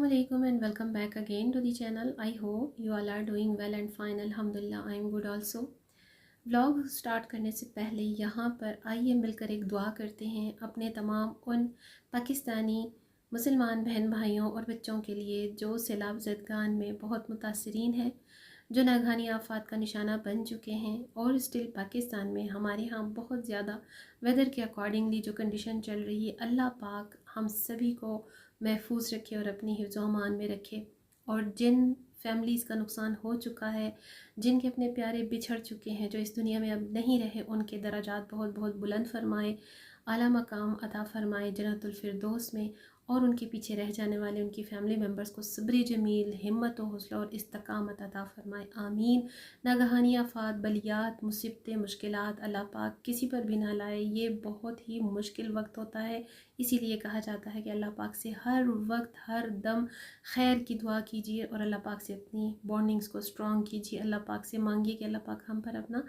Assalamualaikum and welcome back again to the channel. I hope you all are doing well and fine. Alhamdulillah, I am good also. Vlog start करने से पहले यहाँ पर आइए मिलकर एक दुआ करते हैं अपने तमाम उन पाकिस्तानी मुसलमान बहन भाइयों और बच्चों के लिए जो सैलाब ज़दगान में बहुत मुतासरीन हैं, जो नागहानी आफात का निशाना बन चुके हैं और स्टिल पाकिस्तान में हमारे यहाँ बहुत ज़्यादा वेदर के अकॉर्डिंगली जो कंडीशन चल रही है, अल्लाह पाक हम सभी को महफूज रखे और अपनी हिफ्ज़ व अमान में रखे। और जिन फैमिलीज़ का नुकसान हो चुका है, जिनके अपने प्यारे बिछड़ चुके हैं, जो इस दुनिया में अब नहीं रहे, उनके दराजात बहुत बहुत बुलंद फरमाए, आला मकाम अता फरमाए जन्नतुल फिरदौस में। और उनके पीछे रह जाने वाले उनकी फ़ैमिली मेम्बर्स को सब्र जमील, हिम्मत और हौसला और इस्तकामत अता फ़रमाए, आमीन। नागहानी आफात, बलियात, मुसीबतें, मुश्किलात अल्लाह पाक किसी पर भी ना लाए। ये बहुत ही मुश्किल वक्त होता है, इसीलिए कहा जाता है कि अल्लाह पाक से हर वक्त हर दम खैर की दुआ कीजिए और अल्लाह पाक से अपनी बॉन्डिंग्स को स्ट्रॉन्ग कीजिए। अल्लाह पाक से मांगिए कि अल्लाह पाक हम पर अपना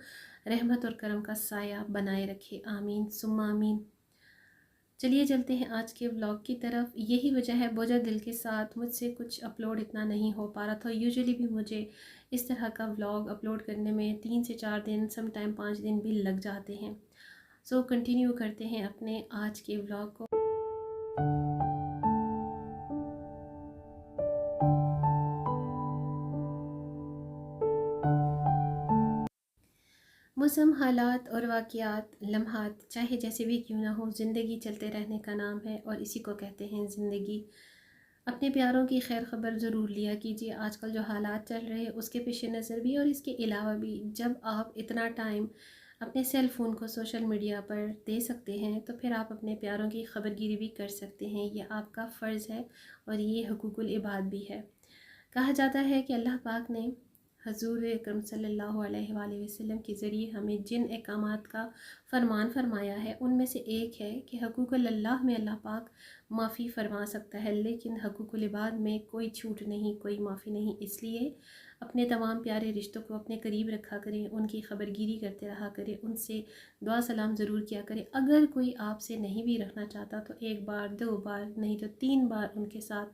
रहमत और करम का साया बनाए रखे, आमीन सुम्मा आमीन। चलिए चलते हैं आज के व्लॉग की तरफ। यही वजह है बोझा दिल के साथ मुझसे कुछ अपलोड इतना नहीं हो पा रहा था। यूजुअली भी मुझे इस तरह का व्लॉग अपलोड करने में 3 से 4 दिन, सम टाइम 5 दिन भी लग जाते हैं। सो कंटिन्यू करते हैं अपने आज के व्लॉग को। मौसम, हालात और वाक़यात, लम्हात चाहे जैसे भी क्यों ना हो, ज़िंदगी चलते रहने का नाम है और इसी को कहते हैं ज़िंदगी। अपने प्यारों की खैर ख़बर ज़रूर लिया कीजिए। आजकल जो हालात चल रहे हैं उसके पेश नज़र भी और इसके अलावा भी जब आप इतना टाइम अपने सेल फ़ोन को सोशल मीडिया पर दे सकते हैं तो फिर आप अपने प्यारों की ख़बरगिरी भी कर सकते हैं। ये आपका फ़र्ज़ है और ये हुकूकुल इबाद भी है। कहा जाता है कि अल्लाह पाक ने हजूर अकरम सल्लल्लाहु अलैहि वसल्लम के ज़रिए हमें जिन अहकामात का फ़रमान फरमाया है उनमें से एक है कि हकूक़ुल अल्लाह में अल्लाह पाक माफ़ी फरमा सकता है, लेकिन हकूक़ुल इबाद में कोई छूट नहीं, कोई माफ़ी नहीं। इसलिए अपने तमाम प्यारे रिश्तों को अपने करीब रखा करें, उनकी ख़बरगिरी करते रहा करें, उनसे दुआ सलाम ज़रूर किया करें। अगर कोई आपसे नहीं भी रखना चाहता तो 1 बार 2 बार नहीं तो 3 बार उनके साथ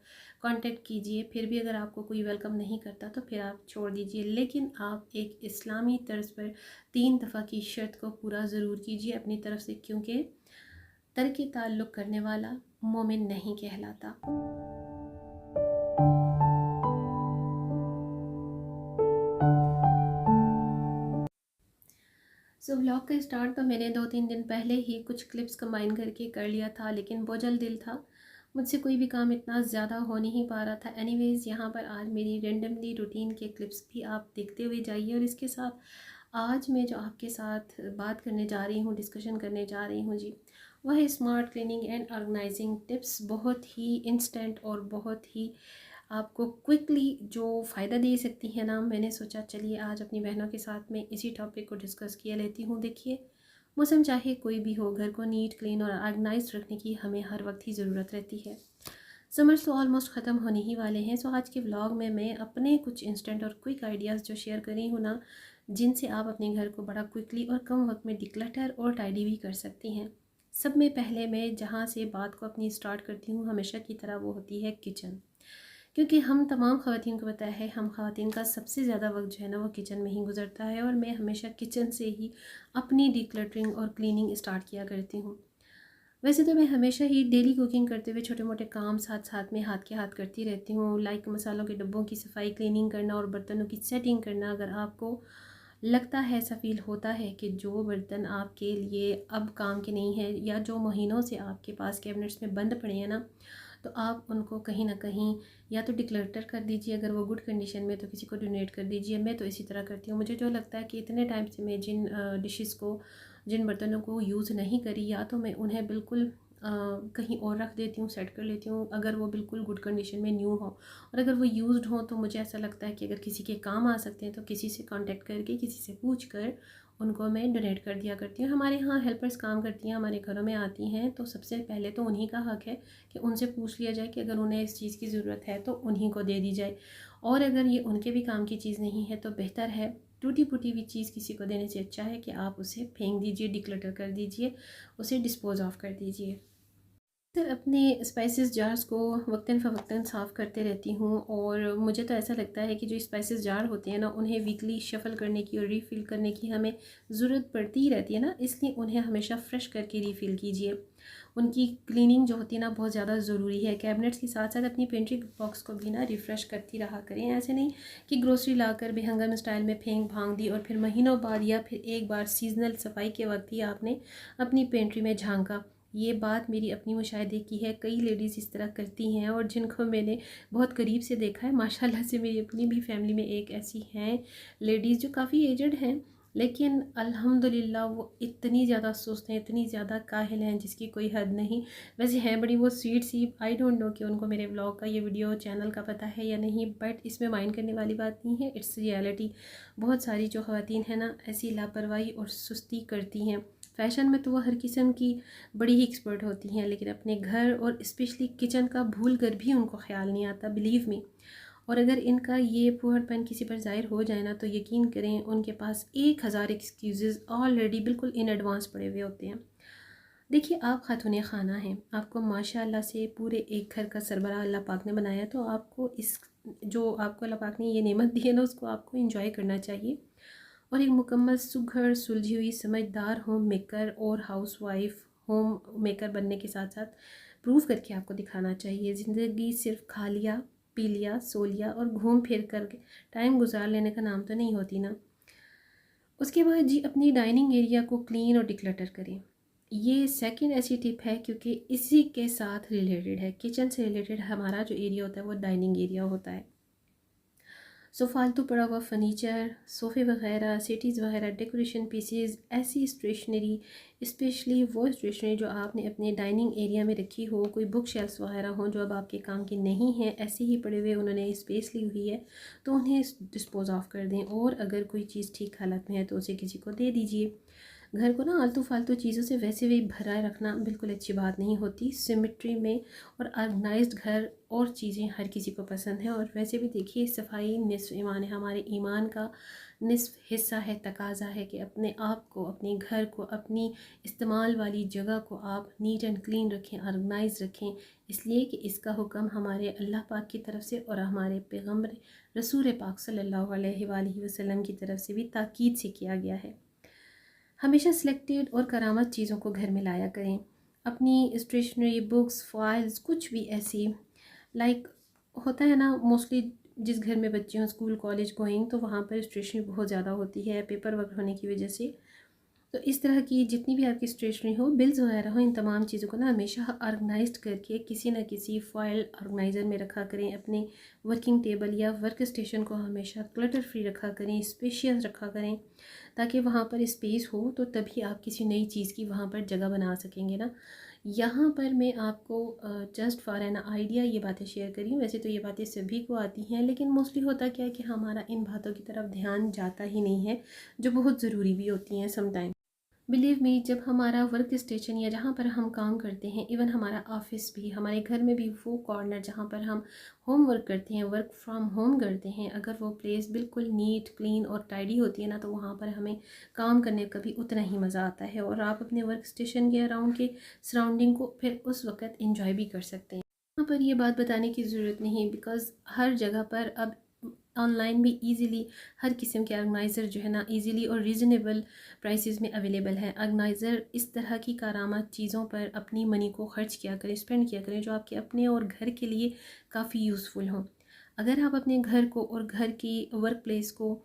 कांटेक्ट कीजिए। फिर भी अगर आपको कोई वेलकम नहीं करता तो फिर आप छोड़ दीजिए, लेकिन आप एक इस्लामी तर्ज पर 3 दफ़ा की शर्त को पूरा ज़रूर कीजिए अपनी तरफ से, क्योंकि तर्क ताल्लुक़ करने वाला मोमिन नहीं कहलाता। व्लॉग का स्टार्ट तो मैंने 2-3 दिन पहले ही कुछ क्लिप्स कंबाइन करके कर लिया था, लेकिन बोझल दिल था, मुझसे कोई भी काम इतना ज़्यादा हो नहीं पा रहा था। एनीवेज़ यहाँ पर आज मेरी रेंडमली रूटीन के क्लिप्स भी आप देखते हुए जाइए और इसके साथ आज मैं जो आपके साथ बात करने जा रही हूँ, डिस्कशन करने जा रही हूँ जी, वह है smart cleaning and organising tips. बहुत ही इंस्टेंट और बहुत ही आपको क्विकली जो फ़ायदा दे सकती है ना, मैंने सोचा चलिए आज अपनी बहनों के साथ में इसी टॉपिक को डिस्कस किया लेती हूँ। देखिए, मौसम चाहे कोई भी हो, घर को नीट, क्लीन और ऑर्गेनाइज रखने की हमें हर वक्त ही ज़रूरत रहती है। समर्स तो ऑलमोस्ट ख़त्म होने ही वाले हैं। सो आज के व्लॉग में मैं अपने कुछ इंस्टेंट और क्विक आइडियाज़ जो शेयर करी हूँ ना, जिनसे आप अपने घर को बड़ा क्विकली और कम वक्त में डिक्लटर और टाइडी भी कर सकती हैं। सब में पहले मैं जहाँ से बात को अपनी स्टार्ट करती हूँ हमेशा की तरह, वो होती है किचन। क्योंकि हम तमाम ख़वातीन को पता है, हम ख़वातीन का सबसे ज़्यादा वक्त जो है ना वो किचन में ही गुजरता है और मैं हमेशा किचन से ही अपनी डिक्लटरिंग और क्लीनिंग स्टार्ट किया करती हूँ। वैसे तो मैं हमेशा ही डेली कुकिंग करते हुए छोटे मोटे काम साथ साथ में हाथ के हाथ करती रहती हूँ, लाइक मसालों के डब्बों की सफाई, क्लीनिंग करना और बर्तनों की सेटिंग करना। अगर आपको लगता है, ऐसा फील होता है कि जो बर्तन आपके लिए अब काम के नहीं है या जो महीनों से आपके पास कैबिनेट्स में बंद पड़े हैं ना, तो आप उनको कहीं ना कहीं या तो डिक्लटर कर दीजिए, अगर वो गुड कंडीशन में तो किसी को डोनेट कर दीजिए। मैं तो इसी तरह करती हूँ। मुझे जो लगता है कि इतने टाइम से मैं जिन डिशेस को, जिन बर्तनों को यूज़ नहीं करी, या तो मैं उन्हें बिल्कुल कहीं और रख देती हूँ, सेट कर लेती हूँ, अगर वो बिल्कुल गुड कंडीशन में न्यू हो। और अगर वो यूज्ड हो तो मुझे ऐसा लगता है कि अगर किसी के काम आ सकते हैं तो किसी से कांटेक्ट करके, किसी से पूछ कर उनको मैं डोनेट कर दिया करती हूँ। हमारे यहाँ हेल्पर्स काम करती हैं, हमारे घरों में आती हैं, तो सबसे पहले तो उन्हीं का हक़ है कि उनसे पूछ लिया जाए कि अगर उन्हें इस चीज़ की ज़रूरत है तो उन्हीं को दे दी जाए। और अगर ये उनके भी काम की चीज़ नहीं है तो बेहतर है, टूटी फूटी हुई चीज़ किसी को देने से अच्छा है कि आप उसे फेंक दीजिए, डिक्लटर कर दीजिए, उसे डिस्पोज़ ऑफ कर दीजिए। अक्सर अपने स्पाइसेस जार्स को वक्तन फ़वक्तन साफ़ करते रहती हूँ, और मुझे तो ऐसा लगता है कि जो स्पाइसेस जार होते हैं ना, उन्हें वीकली शफ़ल करने की और रीफ़िल करने की हमें ज़रूरत पड़ती ही रहती है ना, इसलिए उन्हें हमेशा फ़्रेश करके रीफ़िल कीजिए। उनकी क्लीनिंग जो होती है ना, बहुत ज़्यादा ज़रूरी है। कैबिनेट्स के साथ साथ अपनी पेंट्री बॉक्स को भी ना रिफ़्रेश करती रहा करें। ऐसे नहीं कि ग्रोसरी लाकर बेहंगम स्टाइल में फेंक भांग दी और फिर महीनों बाद या फिर एक बार सीज़नल सफाई के वक्त ही आपने अपनी पेंट्री में झांका। ये बात मेरी अपनी मुशाहिदे की है, कई लेडीज़ इस तरह करती हैं और जिनको मैंने बहुत करीब से देखा है। माशाल्लाह से मेरी अपनी भी फैमिली में एक ऐसी हैं लेडीज़ जो काफ़ी एजड हैं, लेकिन अल्हम्दुलिल्लाह वो इतनी ज़्यादा सुस्त हैं, इतनी ज़्यादा काहिल हैं जिसकी कोई हद नहीं। वैसे हैं बड़ी वो स्वीट सी। आई डोंट नो कि उनको मेरे व्लॉग का, ये वीडियो चैनल का पता है या नहीं, बट इसमें माइंड करने वाली बात नहीं है, इट्स रियलिटी। बहुत सारी जो ख़वातीन हैं ना, ऐसी लापरवाही और सुस्ती करती हैं। फ़ैशन में तो वो हर किस्म की बड़ी ही एक्सपर्ट होती हैं, लेकिन अपने घर और स्पेशली किचन का भूल कर भी उनको ख्याल नहीं आता, बिलीव मी। और अगर इनका ये फूहड़पन किसी पर ज़ाहिर हो जाए ना, तो यकीन करें उनके पास 1000 एक्सक्यूज़ ऑलरेडी बिल्कुल इन एडवांस पड़े हुए होते हैं। देखिए, आप खातून खाना हैं, आपको माशाल्लाह से पूरे एक घर का सरबराह अल्लाह पाक ने बनाया, तो आपको इस जो आपको अल्लाह पाक ने ये नेमत दी है ना, उसको आपको इंजॉय करना चाहिए। और एक मुकम्मल सुघड़ सुलझी हुई समझदार होम मेकर और हाउसवाइफ होम मेकर बनने के साथ साथ प्रूव करके आपको दिखाना चाहिए। ज़िंदगी सिर्फ खा लिया, पी लिया, सो लिया और घूम फिर कर टाइम गुजार लेने का नाम तो नहीं होती ना। उसके बाद जी, अपनी डाइनिंग एरिया को क्लीन और डिक्लटर करें। ये सेकंड ऐसी टिप है क्योंकि इसी के साथ रिलेटेड है। किचन से रिलेटेड हमारा जो एरिया होता है वो डाइनिंग एरिया होता है। सो फालतू पड़ा हुआ फर्नीचर, सोफ़े वगैरह, सीटीज़ वगैरह, डेकोरेशन पीसीज, ऐसी स्टेशनरी, स्पेशली वो स्टेशनरी जो आपने अपने डाइनिंग एरिया में रखी हो, कोई बुक शेल्फ्स वगैरह हों जो अब आपके काम की नहीं है, ऐसे ही पड़े हुए उन्होंने स्पेस ली हुई है, तो उन्हें डिस्पोज ऑफ कर दें। और अगर कोई चीज़ ठीक हालत में है तो उसे किसी को दे दीजिए। घर को ना आलतू फालतू चीज़ों से वैसे भी भरा रखना बिल्कुल अच्छी बात नहीं होती। सिमेट्री में और ऑर्गेनाइज्ड घर और चीज़ें हर किसी को पसंद है। और वैसे भी देखिए, सफाई निस्फ ईमान है, हमारे ईमान का निस्फ हिस्सा है। तकाजा है कि अपने आप को, अपने घर को, अपनी इस्तेमाल वाली जगह को आप नीट एंड क्लीन रखें, ऑर्गेनाइज रखें, इसलिए कि इसका हुक्म हमारे अल्लाह पाक की तरफ से और हमारे पैगम्बर रसूल पाक सल्लल्लाहु अलैहि वसल्लम की तरफ से भी ताकीद से किया गया है। हमेशा सिलेक्टेड और करामत चीज़ों को घर में लाया करें। अपनी स्टेशनरी, बुक्स, फाइल्स, कुछ भी ऐसी लाइक होता है ना, मोस्टली जिस घर में बच्चे हों स्कूल कॉलेज गोइंग, तो वहाँ पर स्टेशनरी बहुत ज़्यादा होती है पेपर वर्क होने की वजह से। तो इस तरह की जितनी भी आपकी स्टेशनरी हो, बिल्स वगैरह हो, इन तमाम चीज़ों को ना हमेशा ऑर्गेनाइज्ड करके किसी न किसी फाइल ऑर्गेनाइज़र में रखा करें। अपने वर्किंग टेबल या वर्क स्टेशन को हमेशा क्लटर फ्री रखा करें, स्पेशियस रखा करें, ताकि वहाँ पर स्पेस हो तो तभी आप किसी नई चीज़ की वहाँ पर जगह बना सकेंगे ना। यहाँ पर मैं आपको जस्ट फॉर एन आइडिया ये बातें शेयर करी हूँ। वैसे तो ये बातें सभी को आती हैं, लेकिन मोस्टली होता क्या है कि हमारा इन बातों की तरफ ध्यान जाता ही नहीं है, जो बहुत ज़रूरी भी होती हैं समटाइम। बिलीव मी, जब हमारा वर्क स्टेशन या जहाँ पर हम काम करते हैं, इवन हमारा ऑफिस भी, हमारे घर में भी वो कॉर्नर जहाँ पर हम होम वर्क करते हैं, वर्क फ्रॉम होम करते हैं, अगर वो प्लेस बिल्कुल नीट क्लीन और टाइडी होती है ना, तो वहाँ पर हमें काम करने का भी उतना ही मज़ा आता है और आप अपने वर्क स्टेशन के अराउंड के सराउंडिंग को फिर उस वक़्त इंजॉय भी कर सकते हैं। यहाँ पर ये बात बताने की ज़रूरत नहीं, बिकॉज़ हर जगह पर अब ऑनलाइन भी इजीली हर किस्म के ऑर्गेनाइज़र जो है ना, इजीली और रीज़नेबल प्राइसेस में अवेलेबल है। ऑर्गेनाइज़र इस तरह की कारामद चीज़ों पर अपनी मनी को खर्च किया करें, स्पेंड किया करें, जो आपके अपने और घर के लिए काफ़ी यूज़फुल हों। अगर आप अपने घर को और घर की वर्क प्लेस को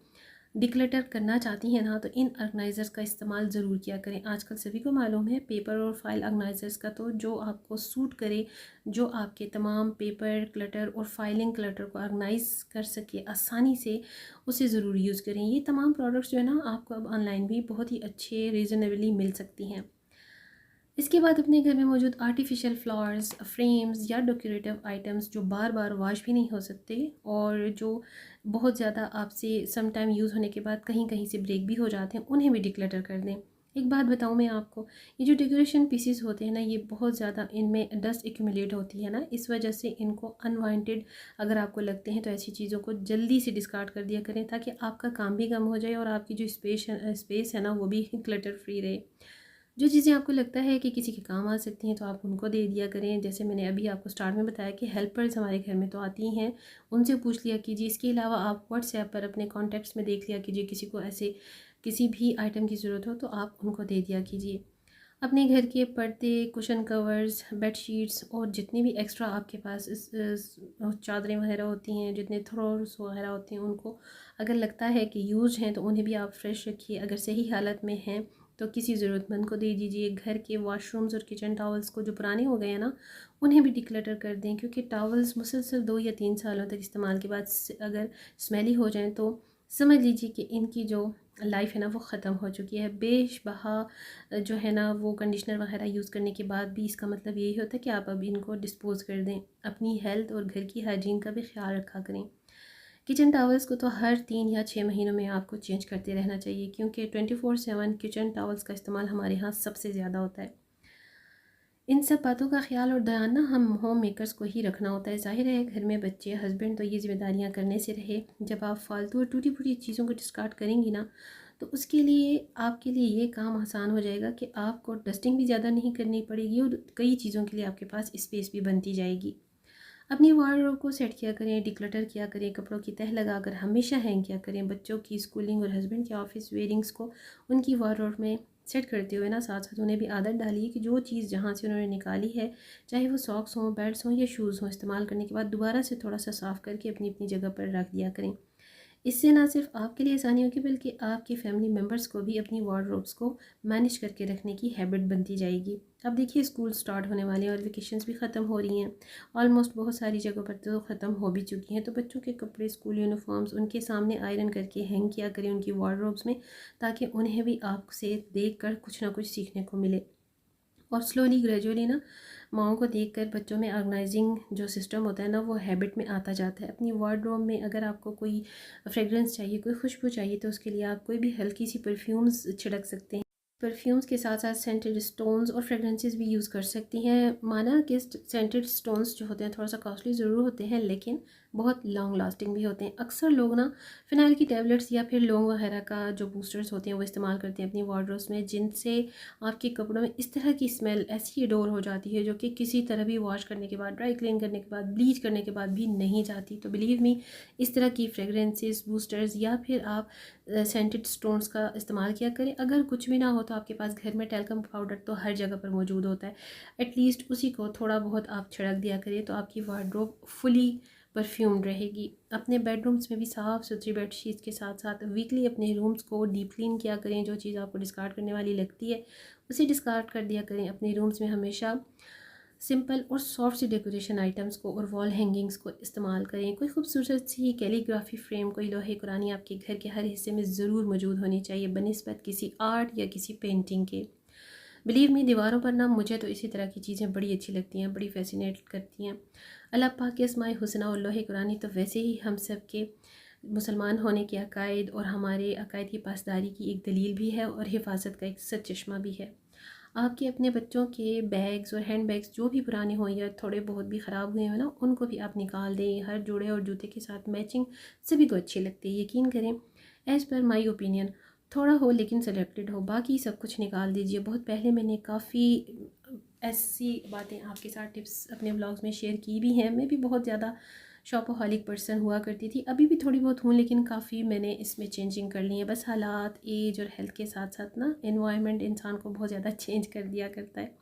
डिक्लटर करना चाहती हैं ना, तो इन ऑर्गेनाइज़र्स का इस्तेमाल ज़रूर किया करें। आजकल सभी को मालूम है पेपर और फाइल ऑर्गेनाइज़र्स का, तो जो आपको सूट करे, जो आपके तमाम पेपर क्लटर और फाइलिंग क्लटर को ऑर्गेनाइज़ कर सके आसानी से, उसे ज़रूर यूज़ करें। ये तमाम प्रोडक्ट्स जो है ना, आपको अब ऑनलाइन भी बहुत ही अच्छे रीज़नेबली मिल सकती हैं। इसके बाद अपने घर में मौजूद आर्टिफिशियल फ्लावर्स, फ्रेम्स या डेकोरेटिव आइटम्स जो बार बार वॉश भी नहीं हो सकते और जो बहुत ज़्यादा आपसे सम टाइम यूज़ होने के बाद कहीं कहीं से ब्रेक भी हो जाते हैं, उन्हें भी डिक्लटर कर दें। एक बात बताऊं मैं आपको, ये जो डेकोरेशन पीसेस होते हैं ना, ये बहुत ज़्यादा इनमें डस्ट एक्यूमुलेट होती है ना, इस वजह से इनको अनवांटेड अगर आपको लगते हैं तो ऐसी चीज़ों को जल्दी से डिस्कार्ड कर दिया करें, ताकि आपका काम भी कम हो जाए और आपकी जो स्पेस है ना, वो भी क्लटर फ्री रहे। जो चीज़ें आपको लगता है कि किसी के काम आ सकती हैं तो आप उनको दे दिया करें। जैसे मैंने अभी आपको स्टार्ट में बताया कि हेल्पर्स हमारे घर में तो आती हैं, उनसे पूछ लिया कीजिए। इसके अलावा आप व्हाट्सएप पर अपने कॉन्टैक्ट्स में देख लिया कीजिए, किसी को ऐसे किसी भी आइटम की ज़रूरत हो तो आप उनको दे दिया कीजिए। अपने घर के पर्दे, कुशन कवर्स, बेडशीट्स और जितनी भी एक्स्ट्रा आपके पास चादरें वगैरह होती हैं, जितने थ्रोस वगैरह होते हैं, उनको अगर लगता है कि यूज़ हैं तो उन्हें भी आप फ्रेश रखिए। अगर सही हालत में हैं तो किसी ज़रूरतमंद को दे दीजिए। घर के वॉशरूम्स और किचन टॉवल्स को जो पुराने हो गए हैं ना, उन्हें भी डिक्लटर कर दें, क्योंकि टॉवल्स मुसलसल 2 या 3 सालों तक इस्तेमाल के बाद अगर स्मेली हो जाएँ तो समझ लीजिए कि इनकी जो लाइफ़ है ना वो ख़त्म हो चुकी है। बेशबहा जो है ना वो कंडीशनर वगैरह यूज़ करने के बाद भी इसका मतलब यही होता है कि आप अब इनको डिस्पोज़ कर दें। अपनी हेल्थ और घर की हाइजीन का भी ख्याल रखा करें। किचन टॉवल्स को तो हर 3 या 6 महीनों में आपको चेंज करते रहना चाहिए, क्योंकि 24/7 किचन टॉवल्स का इस्तेमाल हमारे यहाँ सबसे ज़्यादा होता है। इन सब बातों का ख्याल और ध्यान ना हम होम मेकर्स को ही रखना होता है। ज़ाहिर है घर में बच्चे, हस्बैंड तो ये ज़िम्मेदारियाँ करने से रहे। जब आप फालतू और टूटी-फूटी चीज़ों को डिस्कार्ड करेंगी ना, तो उसके लिए आपके लिए ये काम आसान हो जाएगा कि आपको डस्टिंग भी ज़्यादा नहीं करनी पड़ेगी और कई चीज़ों के लिए आपके पास स्पेस भी बनती जाएगी। अपनी वार्डरोब को सेट किया करें, डिक्लटर किया करें, कपड़ों की तह लगाकर हमेशा हैंग किया करें। बच्चों की स्कूलिंग और हस्बैंड के ऑफिस वेयरिंग्स को उनकी वार्डरोब में सेट करते हुए ना साथ साथ उन्हें भी आदत डालिए कि जो चीज़ जहाँ से उन्होंने निकाली है, चाहे वो सॉक्स हों, बेल्ट्स हों या शूज़ हों, इस्तेमाल करने के बाद दोबारा से थोड़ा सा साफ़ करके अपनी अपनी जगह पर रख दिया करें। इससे ना सिर्फ आपके लिए आसानी होगी बल्कि आपके फैमिली मेम्बर्स को भी अपनी वार्डरोब्स को मैनेज करके रखने की हैबिट बनती जाएगी। अब देखिए स्कूल स्टार्ट होने वाले हैं और वेकेशंस भी ख़त्म हो रही हैं। ऑलमोस्ट बहुत सारी जगहों पर तो ख़त्म हो भी चुकी हैं। तो बच्चों के कपड़े, स्कूल यूनिफॉर्म्स उनके सामने आयरन करके हैंग किया करें उनकी वार्डरोब्स में, ताकि उन्हें भी आपसे देख कर कुछ ना कुछ सीखने को मिले। और स्लोली ग्रेजुअली ना माओ को देखकर बच्चों में ऑर्गेनाइजिंग जो सिस्टम होता है ना वो हैबिट में आता जाता है। अपनी वार्डरोब में अगर आपको कोई फ्रेगरेंस चाहिए, कोई खुशबू चाहिए, तो उसके लिए आप कोई भी हल्की सी परफ्यूम्स छिड़क सकते हैं। परफ्यूम्स के साथ साथ सेंटेड स्टोन्स और फ्रेगरेंसेस भी यूज़ कर सकती हैं। माना कि सेंटेड स्टोन्स जो होते हैं थोड़ा सा कॉस्टली ज़रूर होते हैं, लेकिन बहुत लॉन्ग लास्टिंग भी होते हैं। अक्सर लोग ना फ़िनाइल की टैबलेट्स या फिर लौंग वगैरह का जो बूस्टर्स होते हैं वो इस्तेमाल करते हैं अपनी वार्डरोब्स में, जिनसे आपके कपड़ों में इस तरह की स्मेल ऐसी डोर हो जाती है जो कि किसी तरह भी वॉश करने के बाद, ड्राई क्लीन करने के बाद, ब्लीच करने के बाद भी नहीं जाती। तो बिलीव मी, इस तरह की फ्रेगरेंसेस, बूस्टर्स या फिर आप सेंटेड स्टोन्स का इस्तेमाल किया करें। अगर कुछ भी ना हो तो आपके पास घर में टैल्कम पाउडर तो हर जगह पर मौजूद होता है, एटलीस्ट उसी को थोड़ा बहुत आप छिड़क दिया करें तो आपकी वार्डरोब फुली परफ्यूम्ड रहेगी। अपने बेडरूम्स में भी साफ़ सुथरी बेडशीट्स के साथ साथ वीकली अपने रूम्स को डीप क्लीन किया करें। जो चीज़ आपको डिस्कार्ड करने वाली लगती है उसे डिस्कार्ड कर दिया करें। अपने रूम्स में हमेशा सिंपल और सॉफ्ट सी डेकोरेशन आइटम्स को और वॉल हैंगिंग्स को इस्तेमाल करें। कोई खूबसूरत सी कैलीग्राफी फ्रेम, कोई लोहे कुरानी आपके घर के हर हिस्से में ज़रूर मौजूद होनी चाहिए बनिस्बत किसी आर्ट या किसी पेंटिंग के। बिलीव मी, दीवारों पर ना मुझे तो इसी तरह की चीज़ें बड़ी अच्छी लगती हैं, बड़ी फैसिनेट करती हैं। अल्लाह पाक के अस्माए हुस्ना और लोहे कुरानी तो वैसे ही हम सब के मुसलमान होने के अकायद और हमारे अकायद की पासदारी की एक दलील भी है और हिफाजत का एक सरचश्मा भी है। आपके अपने बच्चों के बैग्स और हैंड बैग्स जो भी पुराने हों या थोड़े बहुत भी ख़राब हुए हैं ना, उनको भी आप निकाल दें। हर जोड़े और जूते के साथ मैचिंग सभी को अच्छी लगती है, यकीन करें। एज़ पर माई ओपिनियन थोड़ा हो लेकिन सेलेक्टेड हो, बाकी सब कुछ निकाल दीजिए। बहुत पहले मैंने काफ़ी ऐसी बातें आपके साथ टिप्स अपने ब्लॉग्स में शेयर की भी हैं। मैं भी बहुत ज़्यादा शॉपोहॉलिक पर्सन हुआ करती थी, अभी भी थोड़ी बहुत हूँ, लेकिन काफ़ी मैंने इसमें चेंजिंग कर ली है। बस हालात, एज और हेल्थ के साथ साथ ना एनवायरनमेंट इंसान को बहुत ज़्यादा चेंज कर दिया करता है।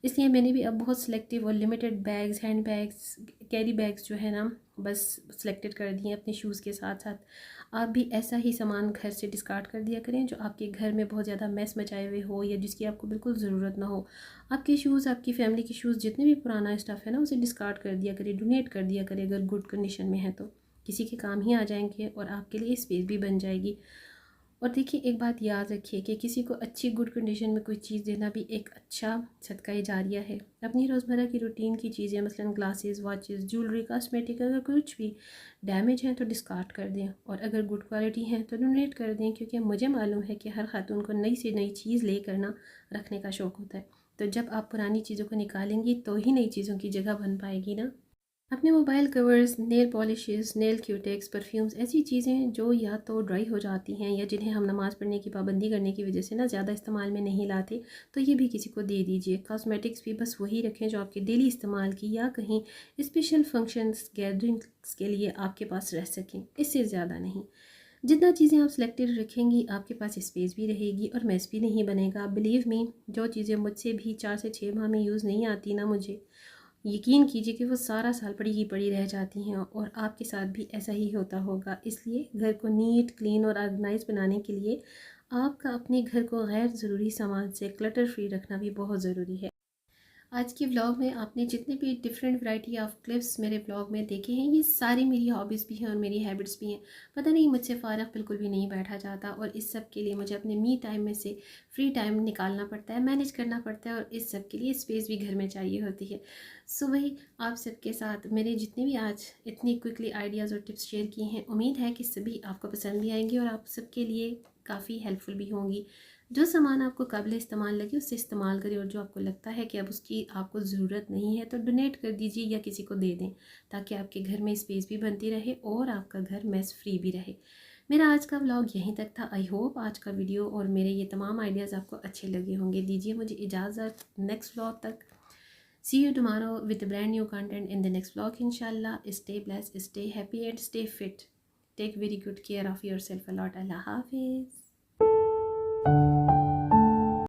इसलिए मैंने भी अब बहुत सिलेक्टिव और limited bags, hand bags, carry bags जो है ना बस सिलेक्टेड कर दिए अपने शूज़ के साथ साथ। आप भी ऐसा ही सामान घर से डिस्कार्ड कर दिया करें जो आपके घर में बहुत ज़्यादा मैस मचाए हुए हो या जिसकी आपको बिल्कुल ज़रूरत ना हो। आपके शूज़, आपकी फैमिली के शूज़, जितने भी पुराना स्टफ़ है ना उसे डिस्कार्ड कर दिया करें, डोनेट कर दिया करें। अगर गुड कंडीशन में है तो किसी के काम ही आ जाएंगे और आपके लिए स्पेस भी बन जाएगी। और देखिए एक बात याद रखिए कि किसी को अच्छी गुड कंडीशन में कोई चीज़ देना भी एक अच्छा सदका जारिया है। अपनी रोज़मर्रा की रूटीन की चीज़ें मसलन ग्लासेस, वॉचेस, ज्वेलरी, कॉस्मेटिक अगर कुछ भी डैमेज हैं तो डिस्कार्ड कर दें, और अगर गुड क्वालिटी हैं तो डोनेट कर दें, क्योंकि मुझे मालूम है कि हर खातून को नई से नई चीज़ ले करना रखने का शौक़ होता है। तो जब आप पुरानी चीज़ों को निकालेंगी तो ही नई चीज़ों की जगह बन पाएगी ना। अपने mobile covers, nail polishes, nail क्यूटेक्स, perfumes ऐसी चीज़ें जो या तो ड्राई हो जाती हैं या जिन्हें हम नमाज़ पढ़ने की पाबंदी करने की वजह से ना ज़्यादा इस्तेमाल में नहीं लाते, तो ये भी किसी को दे दीजिए। कॉस्मेटिक्स भी बस वही रखें जो आपके डेली इस्तेमाल की या कहीं स्पेशल फंक्शंस, गैदरिंग्स के लिए आपके पास रह सकें, इससे ज़्यादा नहीं। जितना चीज़ें आप सिलेक्टेड रखेंगी आपके पास स्पेस भी रहेगी और मेस भी नहीं बनेगा। बिलीव मी, जो चीज़ें मुझसे भी 4 से 6 माह में यूज़ नहीं आती ना, मुझे यकीन कीजिए कि वो सारा साल पड़ी की पड़ी रह जाती हैं और आपके साथ भी ऐसा ही होता होगा। इसलिए घर को नीट, क्लीन और ऑर्गेनाइज बनाने के लिए आपका अपने घर को गैर ज़रूरी सामान से क्लटर फ्री रखना भी बहुत ज़रूरी है। आज के व्लॉग में आपने जितने भी डिफरेंट वैरायटी ऑफ क्लिप्स मेरे व्लॉग में देखे हैं, ये सारी मेरी हॉबीज़ भी हैं और मेरी हैबिट्स भी हैं। पता नहीं, मुझसे फ़ारग बिल्कुल भी नहीं बैठा जाता और इस सब के लिए मुझे अपने मी टाइम में से फ्री टाइम निकालना पड़ता है, मैनेज करना पड़ता है और इस सब के लिए स्पेस भी घर में चाहिए होती है। सो वही आप सबके साथ मैंने जितने भी आज इतनी क्विकली आइडियाज़ और टिप्स शेयर किए हैं, उम्मीद है कि सभी आपको पसंद भी आएंगी और आप सबके लिए काफ़ी हेल्पफुल भी होंगी। जो सामान आपको काबिल इस्तेमाल लगे उससे इस्तेमाल करें और जो आपको लगता है कि अब उसकी आपको ज़रूरत नहीं है तो डोनेट कर दीजिए या किसी को दे दें, ताकि आपके घर में स्पेस भी बनती रहे और आपका घर मेस फ्री भी रहे। मेरा आज का व्लॉग यहीं तक था। आई होप आज का वीडियो और मेरे ये तमाम आइडियाज़ आपको अच्छे लगे होंगे। दीजिए मुझे इजाज़त नेक्स्ट व्लॉग तक। See you tomorrow with brand new content in the next vlog इंशाल्लाह। Stay blessed, stay happy and stay fit. Take very good care of yourself a lot. अल्लाह हाफिज़।